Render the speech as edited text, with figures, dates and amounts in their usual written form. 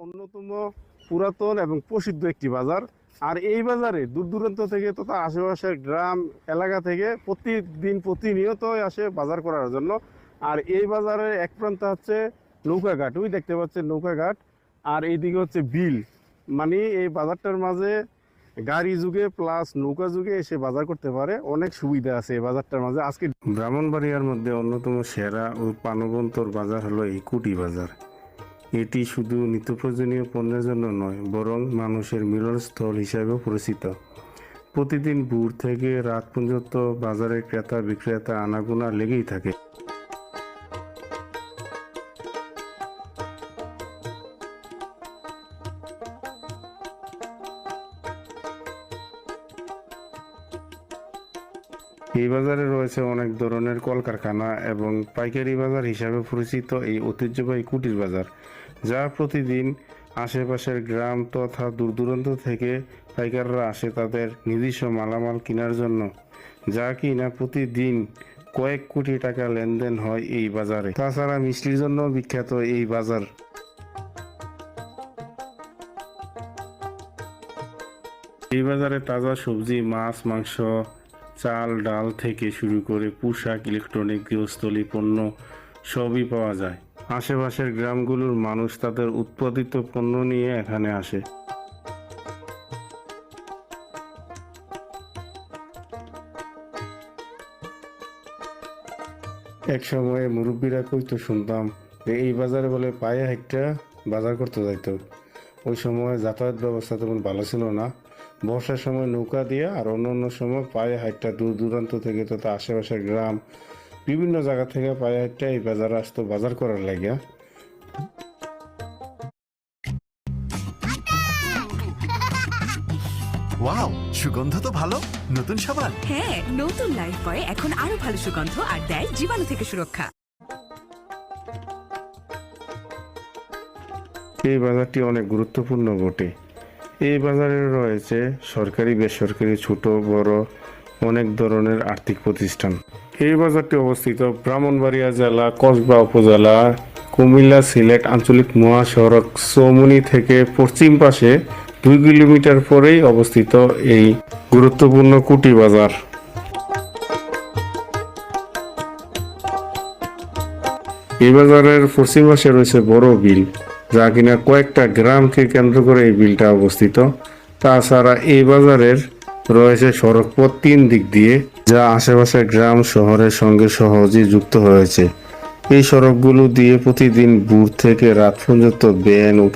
অন্যতম পুরাতন এবং প্রসিদ্ধ একটি বাজার। আর এই বাজারে দূর দূরান্ত থেকে তথা আশেপাশের গ্রাম এলাকা থেকে প্রতিদিন প্রতিনিয়ত আসে বাজার করার জন্য। আর এই বাজারের এক প্রান্ত হচ্ছে নৌকাঘাট, ওই দেখতে পাচ্ছেন নৌকাঘাট, আর এইদিকে হচ্ছে বিল। মানে এই বাজারটার মাঝে গাড়ি যুগে প্লাস নৌকা যুগে এসে বাজার করতে পারে, অনেক সুবিধা আছে এই বাজারটার মাঝে। আজকে ব্রাহ্মণবাড়িয়ার মধ্যে অন্যতম সেরা ও প্রাণবন্তর বাজার হলো এই কুটি বাজার। এটি শুধু নিত্য প্রয়োজনীয় পণ্যের জন্য নয়, বরং মানুষের মিলনস্থল হিসাবেও পরিচিত। প্রতিদিন ভোর থেকে রাত পর্যন্ত বাজারে ক্রেতা বিক্রেতা আনাগোনা লেগেই থাকে। এই বাজারে রয়েছে অনেক ধরনের কলকারখানা এবং পাইকারি বাজার হিসাবে পরিচিত এই ঐতিহ্যবাহী কুটির বাজার, যা প্রতিদিন আশেপাশের গ্রাম তথা দূর দূরান্ত থেকে পাইকাররা আসে তাদের নিজস্ব মালামাল কেনার জন্য, যা কিনা প্রতিদিন কয়েক কোটি টাকা লেনদেন হয় এই বাজারে। তাছাড়া মিষ্টির জন্য বিখ্যাত এই বাজার। এই বাজারে তাজা সবজি, মাছ, মাংস, চাল ডাল থেকে শুরু করে পোশাক, ইলেকট্রনিক, গৃহস্থলী পণ্য সবই পাওয়া যায়। আশেপাশের গ্রামগুলোর মানুষ তাদের উৎপাদিত পণ্য নিয়ে এখানে আসে। এক সময়ে মুরব্বীরা কইতো শুনতাম যে এই বাজারে বলে পায়ে হাঁটা বাজার করতে যাইতো। ওই সময় যাতায়াত ব্যবস্থা তেমন ভালো ছিল না। বর্ষার সময় নৌকা দিয়ে আর অন্য সময় পায়ে হাঁটা দূর দূরান্ত থেকে তথা আশেপাশের গ্রাম বিভিন্ন জায়গা থেকে পায়ে হাঁটা এই বাজারে আসতো বাজার করার লাগিয়া। ওয়াও, সুগন্ধ তো ভালো। নতুন সাবান? হ্যাঁ, নতুন লাইফবয় এখন আরো ভালো সুগন্ধ আর দেয় জীবাণু থেকে সুরক্ষা। এই বাজারটি অনেক গুরুত্বপূর্ণ বটে। এই বাজারে রয়েছে সরকারি, বেসরকারি, ছোট বড় অনেক ধরনের আর্থিক প্রতিষ্ঠান। এই বাজারটি অবস্থিত ব্রাহ্মণবাড়িয়া জেলা, কসবা উপজেলা, কুমিল্লা সিলেট আঞ্চলিক মহাসড়ক চৌমুহনী থেকে পশ্চিম পাশে 2 কিলোমিটার পরেই অবস্থিত এই গুরুত্বপূর্ণ কুটি বাজার। এই বাজারের পশ্চিম পাশে রয়েছে বড় বিল, যা কিনা কয়েকটা গ্রামকে কেন্দ্র করে এই বিলটা অবস্থিত। তাছাড়া এই বাজারের রয়েছে সড়কপথ 3 দিক দিয়ে, যা আশেপাশের গ্রাম শহরের সঙ্গে সহজেই যুক্ত হয়েছে। এই সড়কগুলো দিয়ে প্রতিদিন ভোর থেকে রাত পর্যন্ত ভ্যান